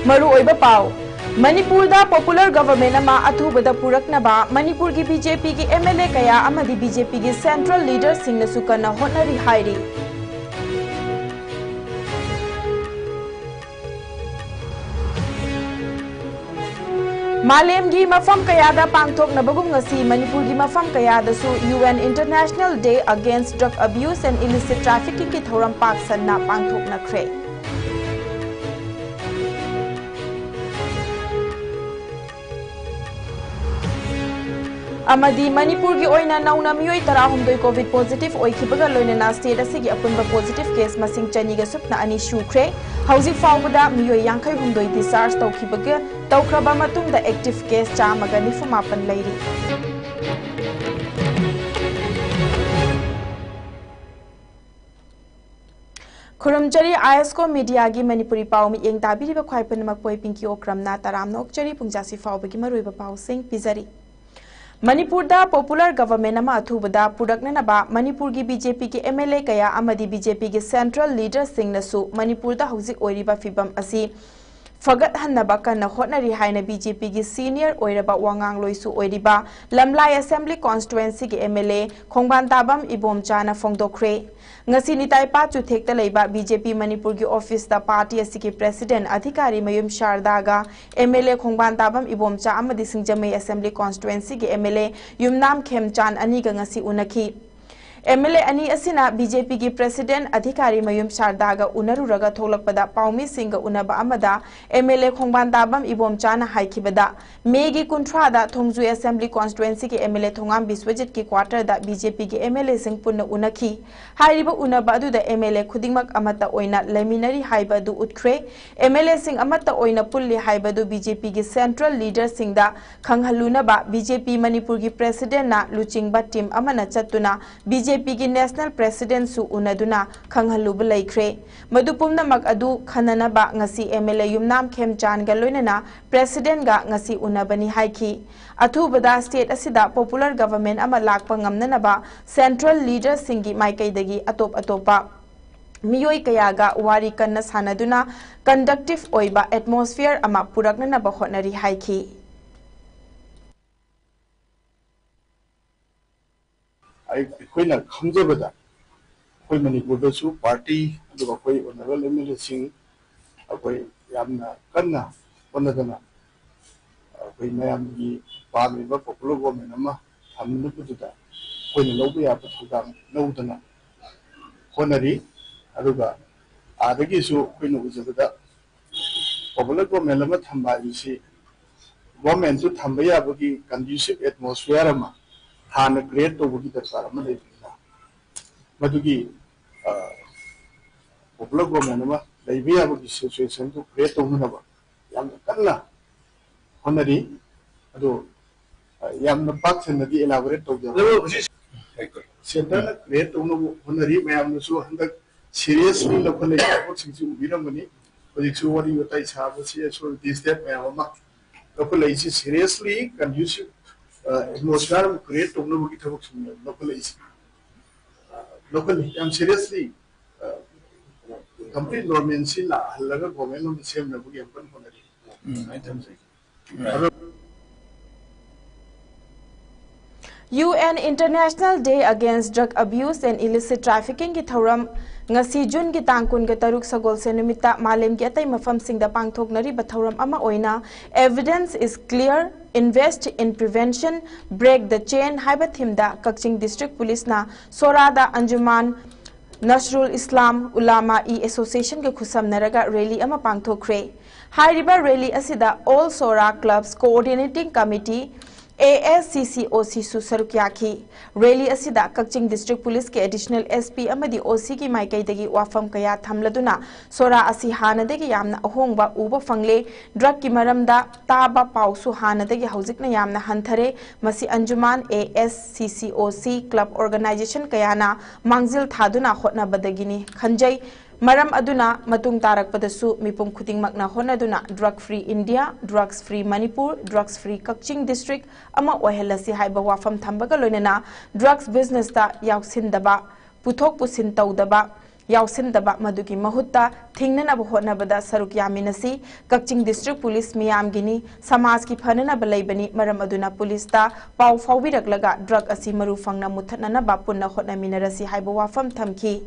Maru Oiba Pau Manipur da popular government ama athubada puraknaba Manipur ki BJP ki MLA kaya amadi BJP ki central leader singh sukana honari hairi Malem gi mafam kaya da pangthok na bagum ngasi Manipur gi mafam kaya da su UN International Day Against Drug Abuse and Illicit Trafficking ki thoram pak sanna pangthok na kre Amadi Manipur ki oina nauna miyoi tarahumdoi COVID positive oikibaga loinana state asigi apunba positive case masing chaniga supna ani shukre hausi fawbada miyoi yankai humdoi discharge tawkibaga tawkraba matungda active case chamaga nifumapan leiri Kurumjari ISCO media gi Manipuri pau mi yeng tabiriba khwaipan makpoi pinki okramna taramna okchari pungjasi fawbagi maruiba pau sing pizari Manipur da popular government ama athubada puraknanaba Manipur gi BJP ki MLA kaya amadi BJP ki central leader singh nasu Manipur da hauzik oiriba fibam asi fagat hannaba kana hotnari haina BJP ki senior oiraba wangang loisu oiriba Lamlai Assembly constituency ki MLA Khongban Tabam Ibomcha na fongdokre ngasi nitai pa chuthekta leiba BJP Manipur ki office da party asiki president adhikari mayum shardaga MLA Khongban Tabam Ibomcha amadi Singjamei Assembly constituency ki MLA Yumnam Khemchan ani ga ngasi unaki MLA ani asina BJP ki president adhikari mayum shardaga unaruraga tholakpada paumi singa unaba amada MLA Khongban Tabam Ibomcha na haikibada megi kunthra da Thongju Assembly constituency ki MLA Thongam Biswajit ki quarter da BJP ki MLA sing punna unaki hairiba unaba adu da MLA khudingmak amata oina leminari haiba du utkre MLA sing amata oina pulli haiba du BJP ki central leader sing da khanghaluna ba BJP Manipur ki president na luchingba team amana chatuna BJP ki national president su unaduna khanghaluba laikre madupumna mak adu khanana ba ngasi MLA Yumnam Khemchan ga loinana president ga ngasi unabani haiki athubada state asida popular government ama lakpa ngamnana ba central leader singi maikai dagi atop atopa miyoi kayaga wari kanna sanaduna conductive oiba atmosphere ama puraknana ba hotnari haiki ꯑꯩꯈꯣꯏꯅ ꯈꯪꯖꯕꯗ ꯑꯩꯈꯣꯏ ꯃꯅꯤꯄꯨꯔꯗꯁꯨ party ꯑꯗꯨꯒ ꯑꯩꯈꯣꯏ honourable ꯑꯦꯝ.ꯑꯦꯜ.ꯑꯦꯁꯤꯡ ꯑꯩꯈꯣꯏ ꯌꯥꯝꯅ ꯀꯟꯅ ꯍꯣꯠꯅꯗꯅ ꯑꯩꯈꯣꯏ ꯃꯌꯥꯝꯒꯤ ꯄꯥꯝꯃꯤꯕ ꯄꯣꯄꯨꯂꯔ ꯒꯣꯚꯔꯟꯃꯦꯟꯠ ꯑꯃ ꯊꯝꯅꯕꯗꯨꯗ ꯑꯩꯈꯣꯏꯅ ꯂꯧꯕ ꯌꯥꯕ ꯊꯧꯗꯥꯡ ꯂꯧꯗꯅ ꯍꯣꯠꯅꯔꯤ ꯑꯗꯨꯒ ꯑꯥꯗꯒꯤꯁꯨ ꯑꯩꯈꯣꯏꯅ ꯎꯖꯕꯗ ꯄꯣꯄꯨꯂꯔ ꯒꯣꯚꯔꯟꯃꯦꯟꯠ ꯑꯃ ꯊꯝꯕ ꯍꯥꯏꯕꯁꯤ ꯒꯣꯚꯔꯟꯃꯦꯟꯠꯁꯨ ꯊꯝꯕ ꯌꯥꯕꯒꯤ ꯀꯟꯗꯨꯁꯤꯚ ꯑꯦꯠꯃꯣꯁꯐꯤꯌꯔ ꯑꯃ ꯍꯥꯟꯅ ꯀ꯭ꯔꯤꯌꯦꯠ ꯇꯧꯕꯒꯤ ꯗꯔꯀꯥꯔ ꯑꯃ ꯂꯩꯕꯅꯤꯅ ꯃꯗꯨꯒꯤ ꯄꯣꯄꯨꯂꯔ ꯒꯣꯚꯔꯟꯃꯦꯟꯠ ꯑꯃ ꯂꯩꯕ ꯌꯥꯕꯒꯤ ꯁꯤꯆꯨꯋꯦꯁꯟꯗꯨ ꯀ꯭ꯔꯤꯌꯦꯠ ꯇꯧꯅꯅꯕ ꯌꯥꯝꯅ ꯀꯟꯅ ꯍꯣꯠꯅꯔꯤ ꯑꯗꯣ ꯌꯥꯝꯅ ꯄꯥꯛ ꯁꯟꯅꯗꯤ ꯑꯦꯂꯥꯕꯣꯔꯦꯠ ꯇꯧꯖꯕ ꯁꯦꯟꯇꯔꯅ ꯀ꯭ꯔꯤꯌꯦꯠ ꯇꯧꯅꯕ ꯍꯣꯠꯅꯔꯤ ꯃꯌꯥꯝꯅꯁꯨ ꯍꯟꯗꯛ ꯁꯤꯔꯤꯌꯁꯂꯤ ꯂꯧꯈꯠꯂꯛꯏ ꯊꯕꯛꯁꯤꯡꯁꯤ ꯎꯕꯤꯔꯝꯒꯅꯤ ꯍꯧꯖꯤꯛꯁꯨ ꯋꯥꯔꯤ ꯋꯥꯇꯥꯏ ꯁꯥꯕꯁꯤ ꯑꯁꯣꯏꯕꯗꯤ ꯁ꯭ꯇꯦꯠ ꯃꯌꯥꯝ ꯑꯃ ꯂꯧꯈꯠꯂꯛꯏꯁꯤ ꯁꯤꯔꯤꯌꯁꯂꯤ ꯀꯟꯗꯨꯁꯤꯚ atmosphere of create to know locally I'm seriously complete normalcy la halaga government of the same level UN International Day Against Drug Abuse and Illicit Trafficking ki thoram ngasi June ki tangkun ga taruk sagol se numita malem ki atai mafam sing da pangthoknari ba thoram ama oina evidence is clear invest in prevention break the chain haiba thimda Kakching District Police na Sorada Anjuman Nasrul Islam Ulama e Association ke khusam naraga rally ama pangthokre hairiba rally asida all Sora clubs coordinating committee ASCCOC Susarukyaki rally asida Kakching District Police ke additional SP amadi OC ki maikai dagi wafam kaya thamladuna Sora asi hanadagi yamna ahongba uba fangle drug ki maramda taba pausu hanadagi haujikna yamna hanthare masi Anjuman ASCCOC club organization kayana mangzil thaduna hotna badagini khanjai Maram aduna matung tarak padasu mipum kuting makna honaduna drug free India, drugs free Manipur, drugs free Kakching district ama ohelasi haiba wafam thambaga loinana drugs business ta yausindaba puthok pusin tawdaba yausindaba madugi mahutta thingnanaba hotnabada saruk yaminasi Kakching District Police miyamgini samaj ki phananaba leibani maram aduna police ta pau fawbiraklaga drug asi maru fangna muthananaba punna hotnaminarasi haiba wafam thamki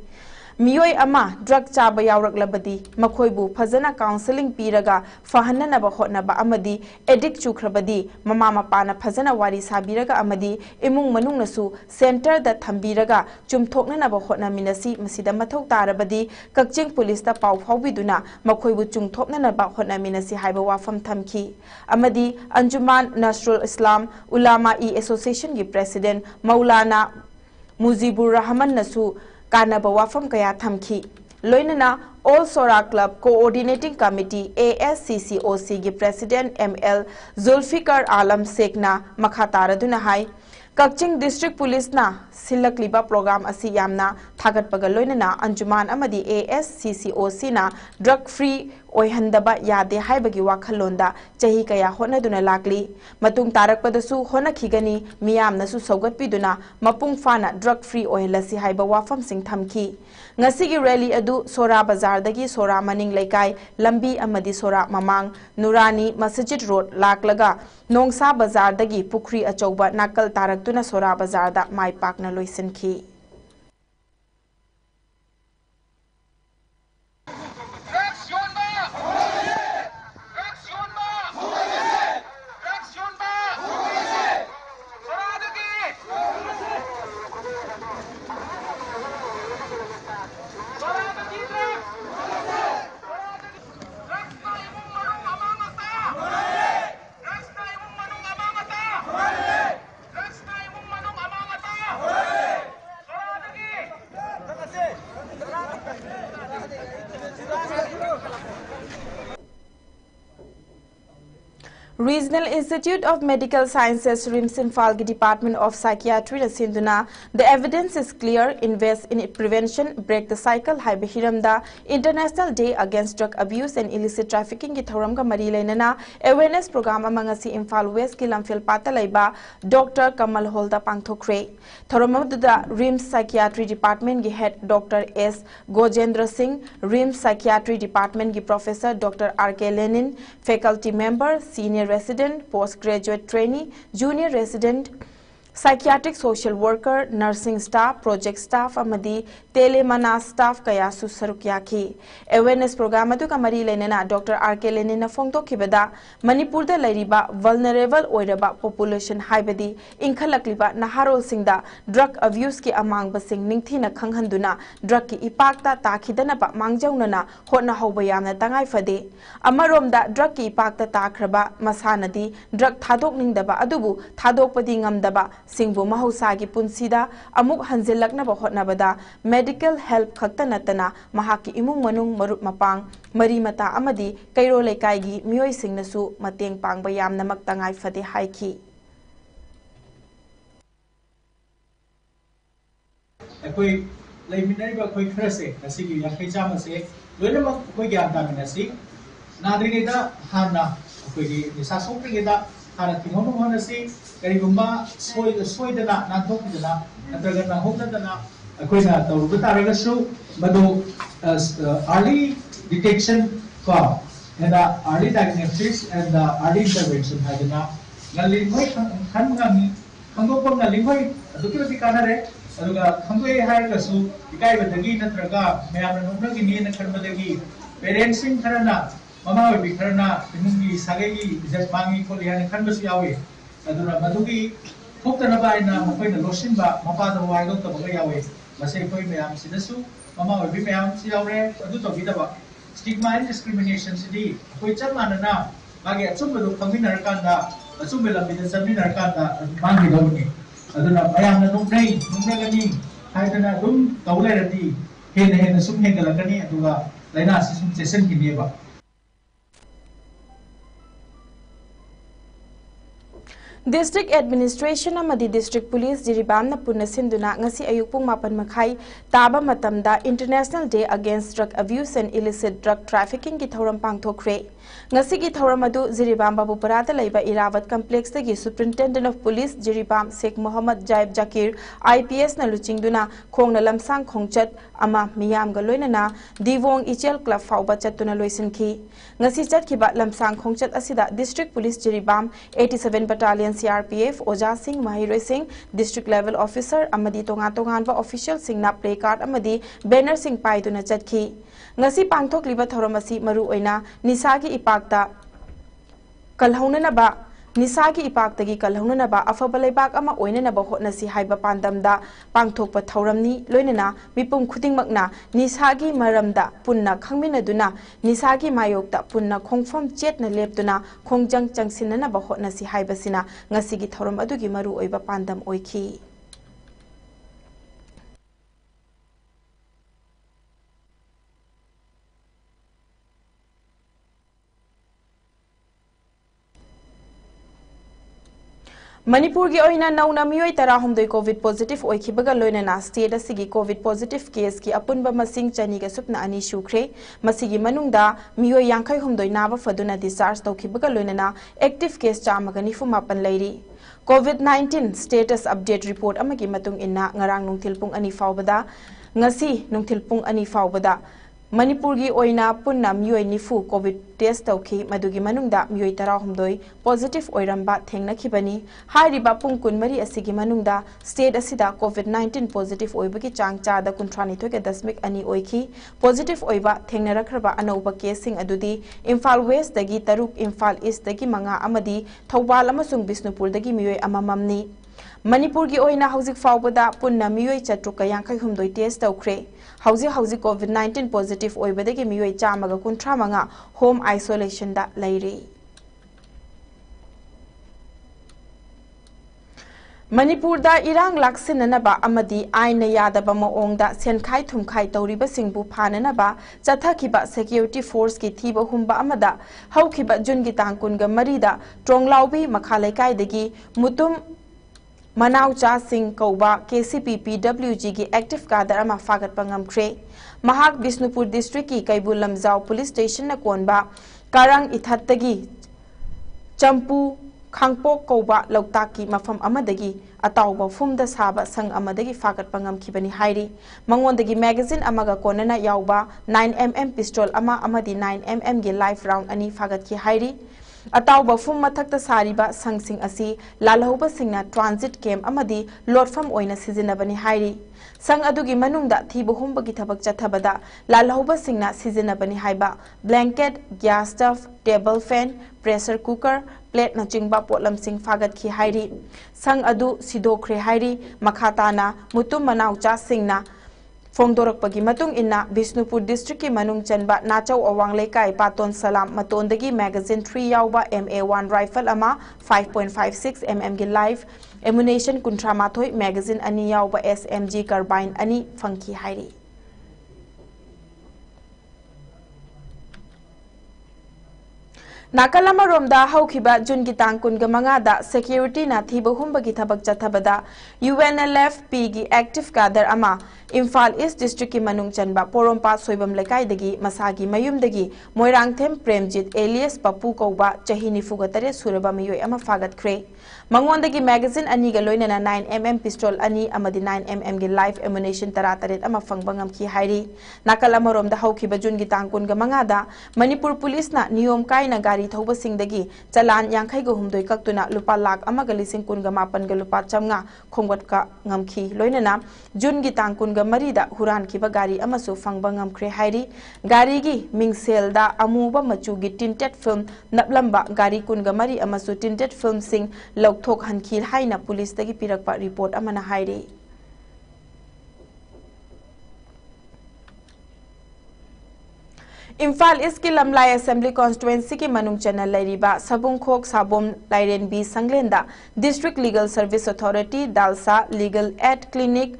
Miyoi ama drug chaba yauraklabadi makhoibu phajana counseling piraga fahananaba hotnaba amadi addict chukrabadi mama mapana phajana wari sabiraga amadi imung manungnasu center da thambiraga chumthoknanaba hotnaminasi masida mathau tarabadi Kakching police ta pau phawbiduna makhoibu chungthoknanaba hotnaminasi haiba wafam thamki amadi Anjuman Nasrul Islam Ulama Association gi president Maulana Mujibur Rahman nasu Kanaba wafam kaya thamki loinana All Sora Club Coordinating Committee ASCCOC gi President ML Zulfikar Alam Sekna makhatara hai Kakching District Police na silakliba program asi yamna thagat pagaloinana Anjuman amadi ASCCOC na drug free oihandaba yade haibagi wakhalonda chahi kaya honaduna lakli matung tarakpadasu honakhigani miyamnasu saugatpiduna mapung fana drug free oilasi haiba wafam sing thamki ngasigi rally adu Sora Bazar dagi Sora Maning Laikai lambi amadi Sora Mamang Nurani Masjid Road laklaga Nongsa Bazar dagi Pukri achauba nakal taraktuna Sora Bazar da mai pakna loisinki Regional Institute of Medical Sciences RIMS Imphal Department of Psychiatry Sinduna the evidence is clear invest in prevention break the cycle haiba hiramda International Day Against Drug Abuse and Illicit Trafficking ki thoramga mari leinana awareness program amangasi Imphal West ki lamphil pata laiba Dr. Kamal Holda pangthokre thoramda RIMS Psychiatry Department ki head Dr. S Gojendra Singh RIMS Psychiatry Department ki Professor Dr. R.K. Lenin faculty member senior resident, postgraduate trainee, junior resident, psychiatric social worker, nursing staff, project staff, amadi telemana staff kaya susarukyaki. Awareness program adu kamari lenena Dr. R.K. Lenin na fongto kibada Manipur da lairiba vulnerable oiraba population haibadi inkhalakliba naharol singda drug abuse ki amang basing ningthi na khanghanduna drug ki ipakta takhidana ba mangjaunana hotna hoba yamna tangai fade amaromda drug ki ipakta takhraba masanadi drug thadok ningdaba adubu thadok padi ngamdaba Singbu mahusagi punsida amuk hanjilaknaba hotnabada medical help khakta natana mahaki imung manung marup mapang mari mata amadi kairo lekaigi mioi singnasu mateng pangba yamna maktangai fade haiki akoi leiminai ba koi khrase asigi yakhai chama se loinamak koi gyan ta minasi nadrigeda hana koi gi nisa sopigeda hana timono honasi karigumba soidana nanthokidana natraga nahokdana akoina tawruba taragasu madu early detection ko and early diagnosis and early intervention hadana ngali moi khanmangami khangopam ngali moi adukirati kanare aduga khangoi hairasu ikaibadagi natraga mayamna nongragi ni na khanbadagi parentsing kharana mama bi kharana imungi sagegi jasmangi ko lian khanbasu yawe aduna madugi thokta ba ina makoina losinba mapada waido to baga yawe masai koi mayam sinasu mama bi mayam si yawe adu to bidaba stigma and discrimination sidi koi chamana na mage achumba do khaminar kanda achumbela bi jaminar kanda mangi dawni aduna mayam na nungragani haidana dum tawlerati hena sum hengalakani aduga laina sisum session kineba District Administration amadi District Police jiribamna punna sinduna ngasi ayuk pung 8:30 taba matamda International Day Against Drug Abuse and Illicit Drug Trafficking ki thoram pangthokre ngasi gi thoram adu Jiribam Babupara da leiba Irawat complex tagi Superintendent of Police Jiribam Sheikh Mohammad Jaib Jakir IPS na luchingduna khongna lamsang khongchat ama miyam ga loinana Divong Ichel Club fauba chatuna loisinki ngasi chatkiba lamsang khongchat asida District Police Jiribam 87 Battalion CRPF Oja Singh Mahiroi Singh District Level Officer amadi tongan ba official singna play card amadi banner sing paiduna chatki ngasi pangthok liba thoramasi maru oina nisagi ipakta kalhaunanaba nisagi ipaktagi kalhaunanaba afabalebak ama oinanaba hotnasi haiba pandamda pangthokpa thoramni loinana mipum khudingmakna nisagi maramda punna khangminaduna nisagi mayokta punna khongfam chetna leptuna khongjang changsinanaba hotnasi haibasina ngasigi thoram adugi maru oiba pandam oiki Manipur gi oina nauna mioi tara humdoi COVID positive oikhibaga loinana state asigi COVID positive case ki apunba masing chani ga supna ani shukre masigi manungda mioi yankai humdoi naba faduna discharge tawkhibaga loinana active case chamaga nifu mapan leiri COVID-19 status update report amagi matung inna ngarang nungthil pung ani faubada ngasi nungthil pung ani faubada Manipur gi oina punna mioi nifu COVID test tawki madugi manungda mioi tara humdoi positive oiramba thengna khibani hairiba pung kunmari asigi manungda state asida COVID-19 positive oibagi changcha da kuntrani thoke dasmik ani oiki positive oiba thengna rakhraba anauba case sing adudi Imphal West dagi taruk Imphal East dagi manga amadi Thawbal amasung Bisnupur dagi mioi amamamni Manipur gi oina hauzik faubada punna mioi chatruka yankai humdoi test tawkre hauzik COVID-19 positive oibadagi mioi chamaga kuntra manga home isolation da leiri Manipur da irang laksinanaba amadi aina yadaba maongda senkhai thumkhai tawriba singbu phananaba chathakiba security force ki thiba humba amada haukiba jungi tangkunga marida tronglaubi makhalaikai dagi mutum Manaucha Singh Kauba KCP PWG ki active kadar ama fagat pangam kre Mahak Bisnupur district ki Kaibul Lamjau police station na konba Karang Ithattagi Champu Khangpok Kauba Lautaki mafam amadagi atauba fumda saba sang amadagi fagat pangam khibani hairi mangondagi magazine amaga konana yauba 9mm pistol ama amadi 9mm gi live round ani fagat ki hairi atauba fum mathakta sariba sangsing asi lalauba singna transit camp amadi lotfam oina sizinabani hairi sang adugi manungda thibu humbagi thabak chathabada lalauba singna sizinabani haiba blanket gas stove table fan pressure cooker plate na chingba potlam sing fagat ki hairi sang adu sidokre hairi makhatana mutum manaucha singna Fongdorakpagi matung inna Bisnupur district ki manung chanba Nachau Awang Lekai Paton Salam matondagi magazine 3 yauba MA1 rifle ama 5.56 mm gi live ammunition kuntra mathoi magazine ani yauba SMG carbine ani fangki hairi Nakalama romda haukiba jungi tangkunga mangada security na thiba humbagi thabak chathabada UNLF gi active kadar ama Imphal East district ki manung chanba porompa soibam lekai dagi masagi mayum dagi Moirangthem Premjit alias Papu Kauba chahini fugatare suraba mayoi ama fagat kre mangondagi magazine ani ga loinana 9mm pistol ani amadi 9mm gi live ammunition tarataret ama fangbangam ki hairi Nakalama romda haukiba jungi tangkunga mangada Manipur police na niyom kai na gari thauba singdagi chalan yankhai go humdoi kaktuna lupa lakh amaga lising kunga mapan ga lupa chamnga khongwat ka ngamkhi loinana jungi tangkunga marida huran kiba gari amasu fangba ngamkhre hairi gari gi mingselda amuba machugi tinted film naplamba gari kunga mari amasu tinted film sing lokthok hankhil haina police dagi pirakpa report amana hairi Imphal East ki Lamlai Assembly Constituency ki manung channel lairiba Sabungkhok Sabom Lairen B Sanglenda District Legal Service Authority Dalsa Legal Aid Clinic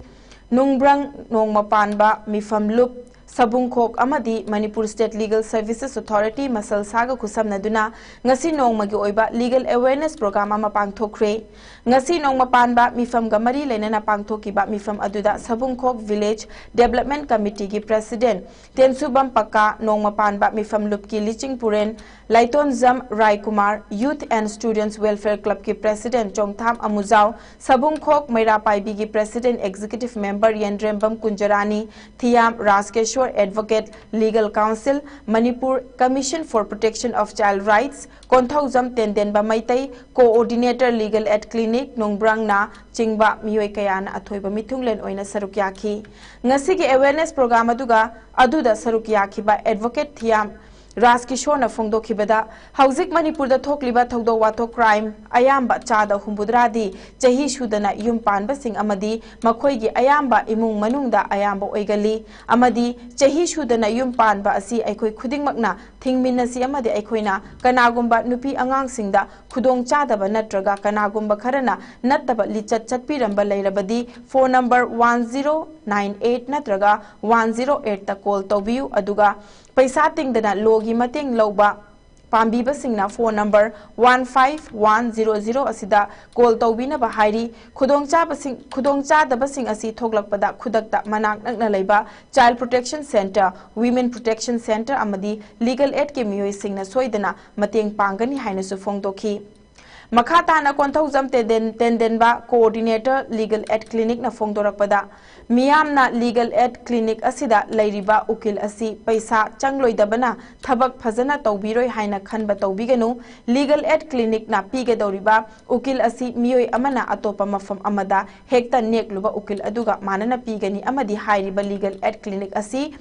Nungbrang Nongmapanba Mifam Loop Sabungkhok amadi Manipur State Legal Services Authority Masal Saga Kusamnaduna ngasi nongmagi oiba legal awareness program ama pangthokre ngasi nongma panba mifam gamari lenana pangthokiba mifam aduda Sabungkhok Village Development Committee gi President Tensubam Pakka nongma panba mifam lupki Liching Puren Laiton Zam Rai Kumar Youth and Students Welfare Club ki President Chongtham Amuzao Sabungkhok Mairapai gi President Executive Member Yendrembam Kunjarani Thiam Raskeshwar Advocate Legal Council Manipur Commission for Protection of Child Rights Konthauzam Tendenba Maitai Coordinator Legal Aid Clinic Nongbrangna Chingba Mioi Kayana Athoiba Mithunglen Oina Sarukyaki Ngasigi awareness program aduda Sarukyaki ba Advocate Thiam Raskishwar na Fongdokibada Hauzik Manipur da Thokliba Thogdo Wato crime Ayamba Chada Humbudradi Chahi Shudana Yum Panba Sing Amadi Makoigi Ayamba Imung Manungda Ayamba Oigali Amadi Chahi Shudana Yum Panba Asi Aikoi Kuding Magna Thingminasi Amadi Aikoina Kanagumba Nupi Angang Singda Kudong Chadaba Natraga Kanagumba Karana Nataba Lichat Chatpiramba Lairabadi phone number 1098 Natraga 108 ta call Tobiu Aduga Paisa Tingdana Logi Mating Loba Pambiba Singna phone number 15100 Asida call Tobina Bahari Kudong Cha the Basing Asi Toglakpada Kudakta Manak Naglaiba Child Protection Center Women Protection Center Amadi Legal Aid Kimui Singna Soidana Mating Pangani Hainasu Fongdoki Makata na Konthauzam Tendenba Coordinator Legal Aid Clinic na Fongdorakpada Miyam na Legal Aid Clinic asida Lairiba Ukil Asi Paisa Changloidabana Thabak Phazana Tawbiroi Haina Khanba Tawbiganu Legal Aid Clinic na Pigedoriba Ukil Asi Mioi Amana Atopa Mafam Amada Hekta Nekluba Ukil Aduga Manana Pigani Amadi Hairiba Legal Aid Clinic Asi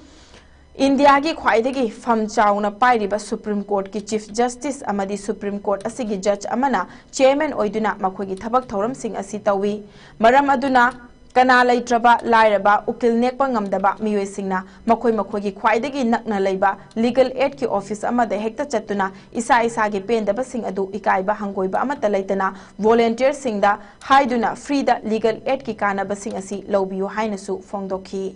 India ki khwaidagi fam chauna pairiba Supreme Court ki Chief Justice amadi Supreme Court asigi Judge amana Chairman oiduna makhogi thabak thoram sing asi tawi maram aduna kana laitraba lairaba ukil nekpa ngamdaba mioi singna makhogi khwaidagi nakna leiba Legal Aid ki office amada hekta chatuna isa gi pendaba sing adu ikaiba hangoiba amata leitana volunteer singda haiduna free da Legal Aid ki kana basing asi lobiyu hainasu fongdoki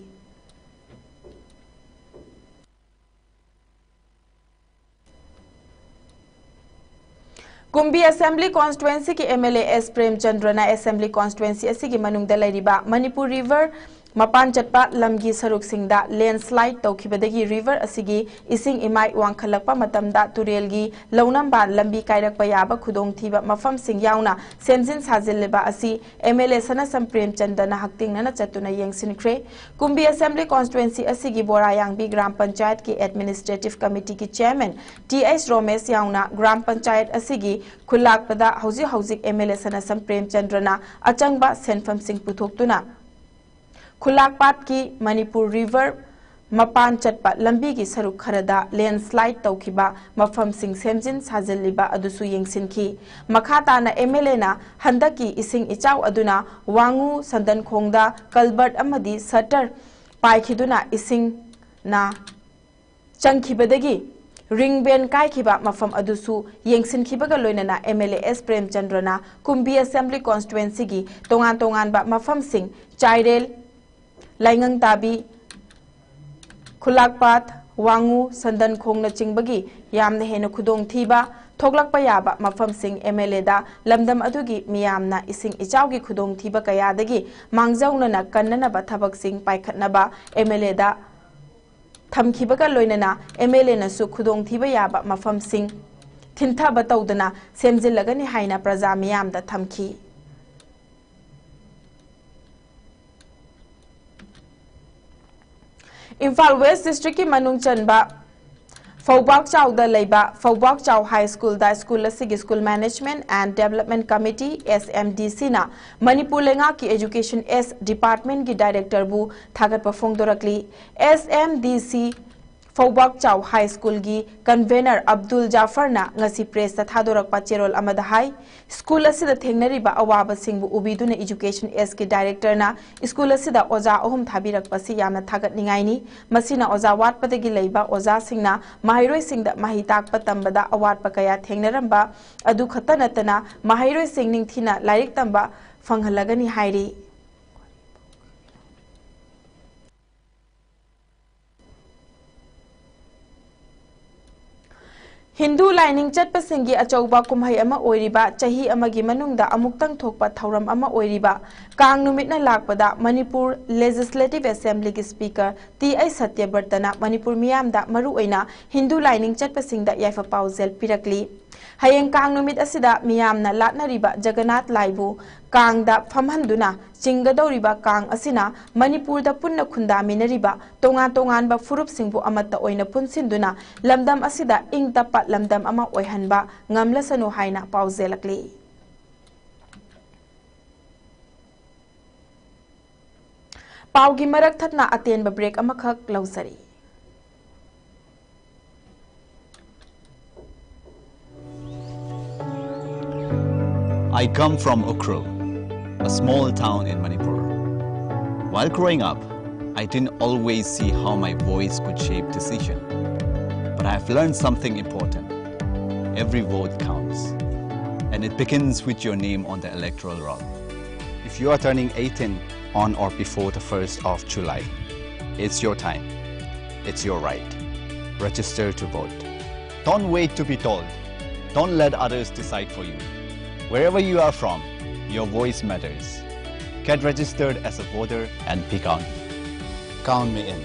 Kumbi Assembly Constituency ki MLA S Prem Chandrana Assembly Constituency asigi manungda lairiba Manipur River Mapan Chatpa Lamgi Saruk Singda landslide Tokibadagi River asigi ising imai wangkhalakpa matamda Turelgi Launamba Lambi Kairakpa yaba Khudong thiba mafam sing yauna Semjin Sajilleba asi MLA Sanasam Prem Chandana Haktingnana Chatuna Yengsinkre Kumbi Assembly Constituency asigi Borayangbi Gram Panchayat ki Administrative Committee ki Chairman T.S. Romesh yauna Gram Panchayat asigi Khulakpada Hauzik MLA Sanasam Prem Chandrana Achangba Senfam Sing Puthoktuna Khulakpat ki Manipur River Mapan Chatpa Lambi ki Saruk Kharada landslide Taukiba Mafam Sing Semjin Sajilliba Adusu Yengsinki Makhata na MLA na Handaki Ising Ichaw Aduna Wangu Sandan Khongda Kalbert Amadi Satter Paikhiduna Ising na Changkhibadagi Ringben Kaikhiba Mafam Adusu Yengsinkibaga Loinana MLA S Prem Chandrana Kumbi Assembly Constituency gi Tongan ba Mafam Sing Chairel Laingang Tabi Khulakpat Wangu Sandan Khongna Chingbagi Yamna Hena Khudong Thiba Thoglakpa yaba Mafam Sing MLA da Lamdam adugi Miyamna Ising Ichawgi Khudong Thiba Kayadagi Mangjauna na Kannanaba Thabak Sing Paikhatnaba MLA da Thamkhibaga Loinana MLA nasu Khudong Thiba yaba Mafam Sing Thintha Bataudana Semjillagani Haina Praja Miyam da Thamki Imphal West District ki Manung Chanba Faubak Chow da Leiba Faubak Chow High School da School Asigi School Management and Development Committee SMDC na Manipur Lenga ki Education S Department ki Director bu Thagat Pafongdorakli SMDC Faubak Chow High School gi Convener Abdul Jafar na ngasi press ta thadorak pacherol amada hai School asida thengnari ba awaba singbu ubiduna Education S ki Director na School asida oja ahum thabirak pasi yamna thagat ningaini masina oja wat padagi leiba oja singna mahiroi singda mahitak patambada awat pakaya thengnaramba adu khatanatana mahiroi singning thina lairik tamba fanghalagani hairi Hindu lining chatpasingi achauba kumhai ama oiriba chahi amagi manungda amuktang thokpa thauram ama oiriba kang numitna lakpada Manipur Legislative Assembly ki Speaker T.I. Satyabartana Manipur miyamda maru oina Hindu lining chatpasingda yaifa pauzel pirakli hayeng kang numit asida miyamna latnariba Jagannath laibu kangda famhanduna chingadoriba kang asina Manipur da punna khunda minariba tongan ba furup singbu amatta oina punsinduna lamdam asida ingtapa lamdam ama oihanba ngamlasanu haina pauzelakli paugi marak thatna atenba break amakhak lausari I come from Ukhrul, a small town in Manipur. While growing up, I didn't always see how my voice could shape decision. But I've learned something important. Every vote counts. And it begins with your name on the electoral roll. If you are turning 18 on or before the 1st of July, it's your time. It's your right. Register to vote. Don't wait to be told. Don't let others decide for you. Wherever you are from, your voice matters. Get registered as a voter and be counted. Count me in.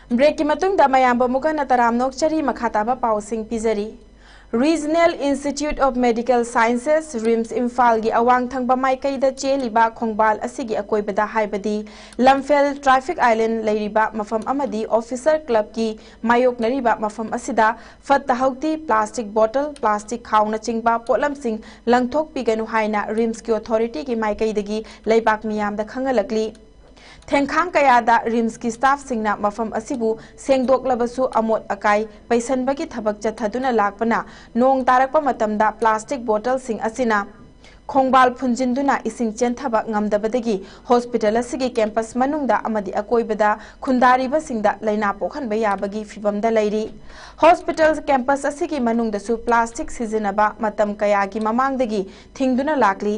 Break ki matungda mayamba mukana taramnok chari makhataba pausing pizari. Regional Institute of Medical Sciences RIMS Imphal gi awang thangba maikaida cheliba khongbal asigi akoibada haibadi Lamphel Traffic Island leiriba mafam amadi Officer Club ki mayok nariba mafam asida fatta hauti plastic bottle plastic khawna chingba potlam sing langthok piganu haina RIMS ki authority ki maikaidagi leibak miyam da khangalakli Thengkhang kayada RIMS ki staff singna mafam asibu sengdok labasu amot akai paisanbagi thabak chathaduna lakpana nong tarakpa matamda plastic bottle sing asina khongbal phunjinduna ising chenthaba ngamdabadagi hospital asigi campus manungda amadi akoibada khundariba singda laina pokhanba yabagi fibamda leiri hospital campus asigi manungda su plastic sizinaba matam kayagi mamangdagi thingduna lakli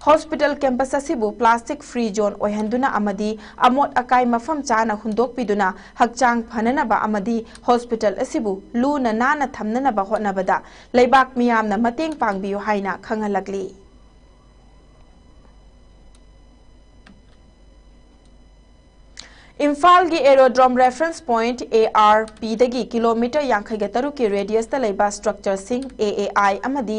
hospital campus asibu plastic free zone oihanduna amadi amot akai mafam chana hundok piduna hakchang phananaba amadi hospital asibu luna nana thamnanaba hotnabada leibak miyamna mateng pangbiyu haina khangalakli Imphal gi Aerodrome Reference Point ARP dagi kilometer yankhaiga taru ki radius ta leiba structure sing AAI amadi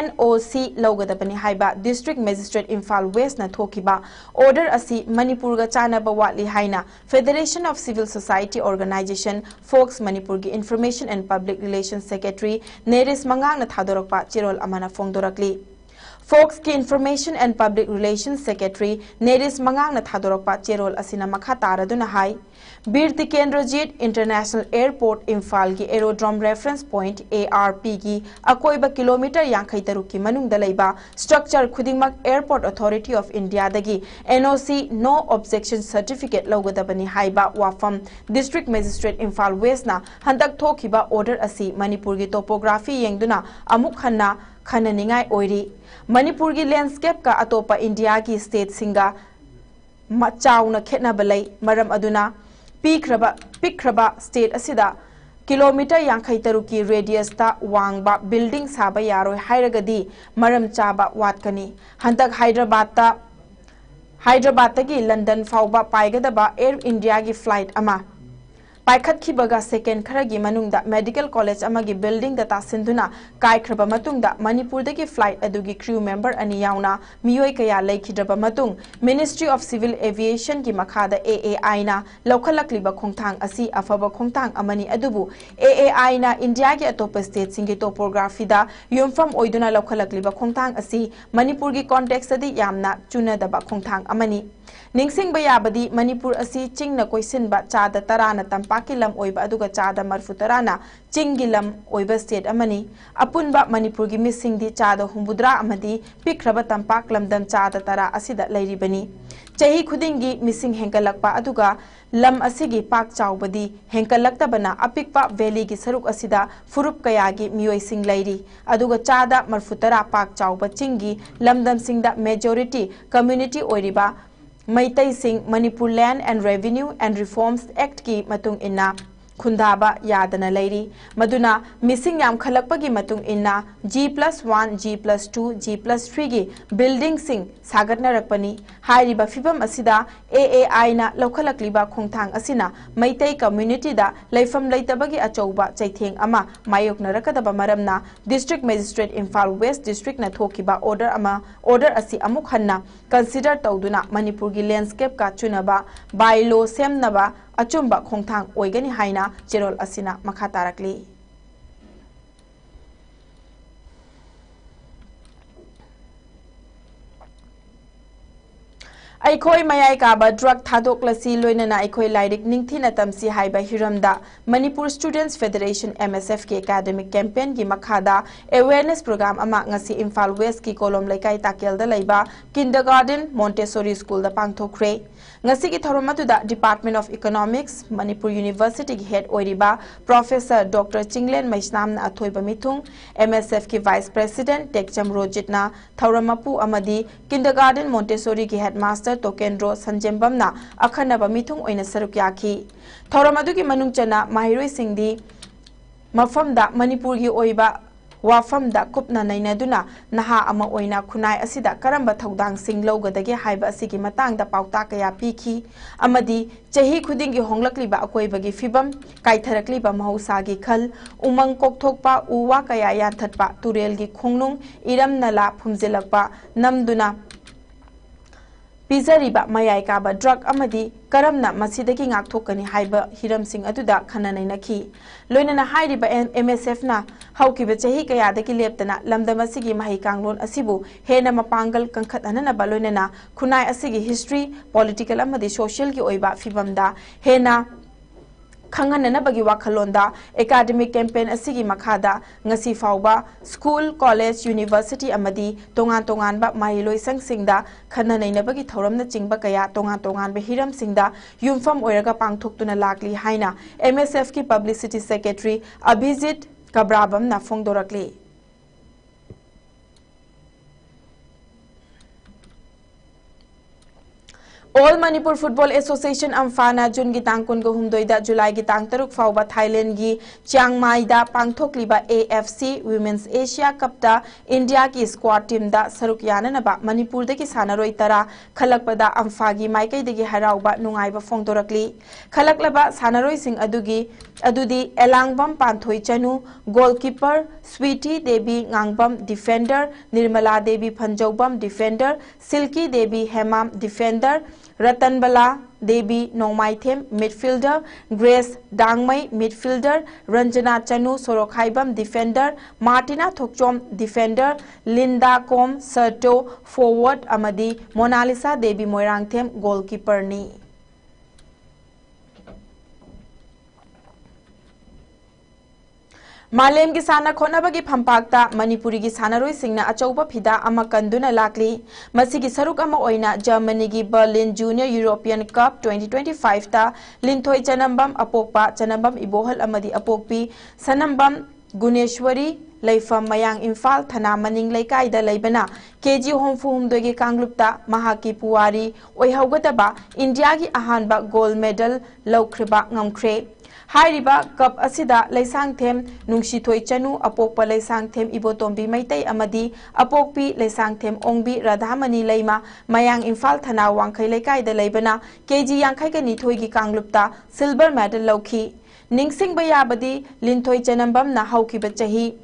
NOC logadabani haiba District Magistrate Imphal West na thokiba order asi Manipur ga chana ba watli haina Federation of Civil Society Organization Folks Manipur gi Information and Public Relations Secretary Neris Mangang na thadorakpa chirol amana fongdorakli Folks ki Information and Public Relations Secretary Neris Mangang na thadorakpa cherol asina makha taraduna hai Bir Tikendrajit International Airport Imphal gi Aerodrome Reference Point ARP gi akoiba kilometer yankhai taruk ki manungda leiba structure khudingmak Airport Authority of India dagi NOC No Objection Certificate logadabani haiba wafam District Magistrate Imphal West na handak thokiba order asi Manipur gi topography yengduna amuk khanna khananingai oiri Manipur gi landscape ka atopa India ki state singa chauna khetna balai maram aduna pikraba state asida kilometer yankhai taruki radius ta wangba building saba yaroi hairagadi maram chaba watkani handak Hyderabad tagi London fauba paigadaba Air India gi flight ama Paikhat Kibaga second Karagi Manungda Medical College Amagi building the Tasinduna Kai Kraba Matungda Manipur dagi flight adugi crew member ani yauna Miyoi Kaya Laikidraba Matung Ministry of Civil Aviation ki Makhada AAI na Lokalakliba Khongthang asi afaba Khongthang amani adubu AAI na India ki atopa state singi topography da yumfam oiduna Lokalakliba Khongthang asi Manipur gi context adi yamna chunadaba Khongthang amani Ningsing bayabadi Manipur asi ching na koisin ba chada tarana tampakilam oiba aduga chada marfutarana chingilam oiba state amani apunba Manipur gi missing di chada humbudra amadi pikraba tampaklam dam chada tara asida lairibani chahi khudingi missing henkalakpa aduga lam asigi pak chawbadi henkalaktabana apikpa valley gi saruk asida furup kayagi miyoi sing lairi aduga chada marfutara pak chawba chingi lamdam singda majority community oiriba Maitai Singh Manipur Land and Revenue and Reforms Act ki matung inna Khundaba yadana leiri maduna missing yam khalakpagi matung inna G+1 G+2 G+3 gi building sing sagatna rakpani hairiba fibam asida AAI na lokhalakliba khongthang asina maitai community da leifam leitabagi achouba chaitheng ama mayokna rakadaba maramna district magistrate Imphal West district na thokiba order asi amuk hanna consider tawduna Manipur gi landscape ka chunaba bylaw semnaba achumba khongthang oigani haina cherol asina makha tarakli Aikoi mayai kaba drug thadok lasi loinana aikoi lairik ningthina tamsi haiba hiramda Manipur Students Federation MSF ki academic campaign gi makhada awareness program ama ngasi Imphal West ki kolom laikai takelda laiba kindergarten Montessori school da pangthokre ngasi ki thoromatuda Department of Economics Manipur University ki head oiriba Professor Dr. Chinglen Maisnam na athoiba mithung MSF ki Vice President Tekcham Rojitna thoromapu amadi kindergarten Montessori ki headmaster Tokendro Sanjembamna akhanaba mithung oina saruk yaki thoramadu ki manungchana mahiroi singdi mafamda Manipur gi oiba wafamda kupna nainaduna naha ama oina khunai asida karamba thaudang sing lowgadage haiba asigi matangda pauta kaya piki amadi chahi khudingi honglakliba akoibagi fibam kaitharakliba mahusagi khal umang kokthokpa uwa kaya yanthatpa turelgi khongnung iram nala phumjilakpa namduna Pizariba mayai kaba drug amadi karamna masidagi ngakthokani haiba hiram sing aduda khananai nakhi loinana hairiba MSF na haukiba chahi kayadagi leptana lamdamasigi mahi kanglon asibu hena mapangal kankhat anana baloinana khunai asigi history political amadi social gi oiba fibamda hena Khanganana bagi wakhalonda academic campaign asigi makhada ngasi fauba school college university amadi tongan ba mahiloi sangsingda khananaina bagi thoramna chingba kaya tongan be hiram singda yumfam oiraga pangthoktuna lakli haina MSF ki publicity secretary Abhijit Kabrabam na phongdorakli All Manipur Football Association Amphana Jun gi tangkun go humdoida July gi tang taruk fauba Thailand gi Chiang Mai da pangthokliba AFC Women's Asia Cup da India ki squad team da saruk yananaba Manipur da ki sanaroi tara khalakpada Ampha gi maikai da gi harauba nungaiba phongdorakli khalaklaba sanaroi sing adudi Elangbam Panthoi Chanu goalkeeper Sweetie Devi Ngangbam defender Nirmala Devi Phanjaubam defender Silky Devi Hemam defender Ratanbala Devi Nongmaithem midfielder Grace Dangmai midfielder Ranjana Chanu Sorokhaibam defender Martina Thokchom defender Linda Kom Serto forward amadi Monalisa Devi Moirangthem goalkeeper ni Malem gi sana khonaba gi phampakta Manipuri gi sanaroi singna achauba phida ama kanduna lakli masigi saruk ama oina Germany gi Berlin Junior European Cup 2025 ta linthoi chanambam apokpa chanambam ibohal amadi apokpi sanambam Guneshwari Leifam Mayang Imphal Thana Maning Laikai da Leibana KG Homfum dogi Kanglupta Mahaki Puwari oihaugataba India gi ahanba gold medal laukhriba ngamkhre Hairiba Cup asida Laisang Them Nungshithoi Chanu Apokpa Laisang Them Ibotombi Maitai Amadi Apokpi Laisang Them Ongbi Radhamani Leima Mayang Imphal Thana Wangkhai Laikai da Leibana KG Yangkhai ka Nithoi gi Kanglupta silver medal lauki Ningsing Bayabadi Linthoi Chanambam na haukiba chahi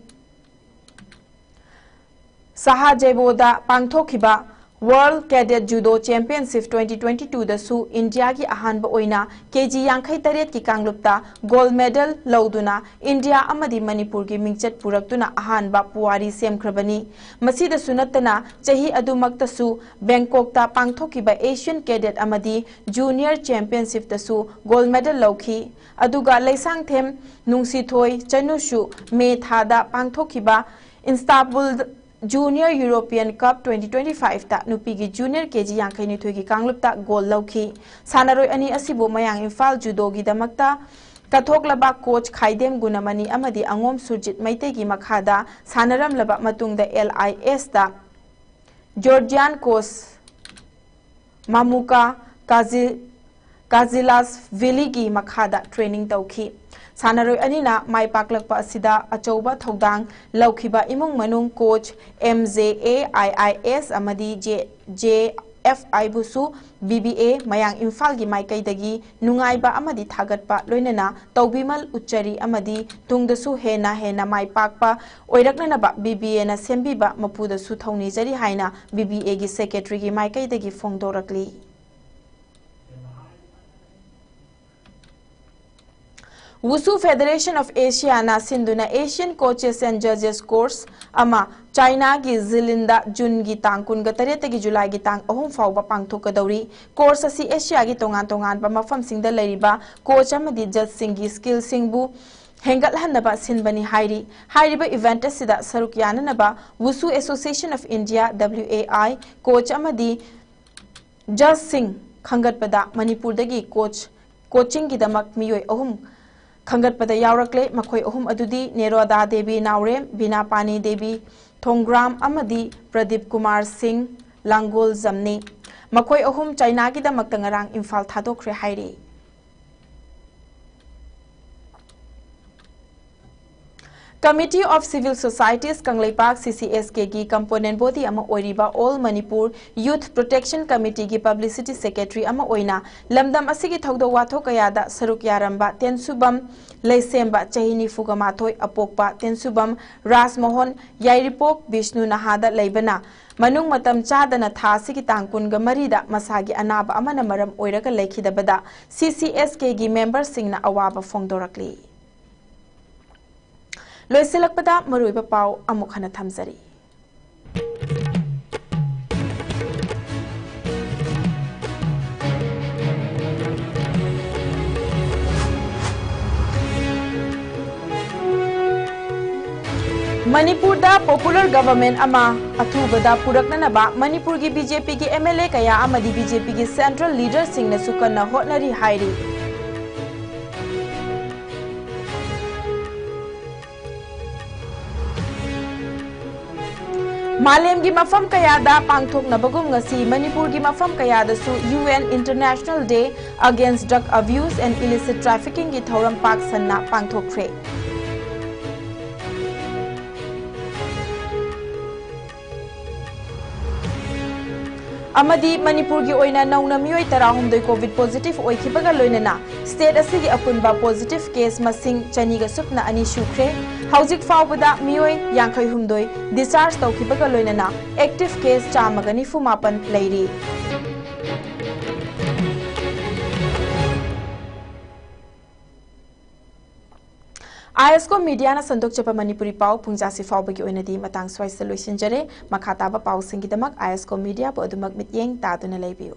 Sahajeboda Pangthokiba World Cadet Judo Championship 2022 da su India ki ahanba oina KG Yangkhai Taret ki Kanglupta gold medal lauduna India amadi Manipur ki mingchat puraktuna ahanba puwari semkhrabani masida sunatana chahi adumakta su Bangkok ta pangthokiba Asian Cadet amadi Junior Championship da su gold medal lauki aduga Laisang Them Nungsithoi Chanushu Me thada pangthokiba Istanbul Junior European Cup 2025 ta Nupigi Junior KG Yangkhai Nithoi gi Kanglupta gold lauki sanaroi ani asibu Mayang Imphal judo gi damakta kathoklaba coach Khaidem Gunamani amadi Angom Surjit Maitei gi makhada sanaram laba matungda LIS ta Georgian coach Mamuka Kazilas Valley gi makhada training tauki Sanaroi anina mai paklakpa asida achouba thodang laukhiba imung manung coach MJAIIS amadi JFI busu BBA mayang Imphal gi maikaidagi nungaiba amadi thagatpa loinana taubimal uchari amadi tungdasu hena mai pakpa oiraknanaba BBA na sembiba mapudasu thongni jari haina BBA gi secretary gi maikaidagi phongdorakli Wushu Federation of Asia na sinduna Asian Coaches and Judges course ama China gi Zilinda June gi tang kun ga tarete gi July gi tang ahum fawba pangthokadauri course asi Asia gi tongan ba mafam singda leiriba coach amadi judge sing gi skill singbu hengal hanaba sinbani hairiba event asida saruk yananaba Wushu Association of India WAI coach amadi judge sing khangatpada Manipur dagi coaching gi damak miyoi ahum Khangat pada yaurakle makhoi ahum adudi Neroda Devi Naurem Bina Pani Devi Thongram amadi Pradeep Kumar Singh Langol Zamni makhoi ahum China gi damak tangarang Imphal thadokre hairi Committee of Civil Societies Kangleipak CCSK gi component body ama oiriba All Manipur Youth Protection Committee gi publicity secretary ama oina lamdam asigi thogdo watho kayada saruk yaramba tensubam leisemba chahini fugamathoi apokpa tensubam Rasmohon Yairipok Vishnu Nahada leibana manung matam chadana tha sigi tangkunga marida masagi anaba amana maram oiraga leikhidabada CCSK gi members singna awaba phongdorakli Loisilakpada maruiba pau amuk hana thamjari Manipur da popular government ama athubada puraknanaba Manipur gi BJP gi MLA kaya amadi BJP gi central leader singna sukanna hotnari hairi Malem gi mafam kayada pangthok na bagum ngasi Manipur gi mafam kayada su UN International Day Against Drug Abuse and Illicit Trafficking gi thoram pak sanna pangthok khre Amadi Manipur gi oina nauna miyoi tarahumdoi COVID positive oikhibaga loinana state asigi apunba positive case masing chaniga supna ani shukre Haujik fawbada miyoi yankhai humdoi discharge tawkhibaga loinana active case chamagani fumapan leiri ISCO media na sandok chapa Manipuri pau pungjasi fawbagi oinadi matang swai solution jare makhataba pau singidamak ISCO media bo adumak mityeng taduna leibiu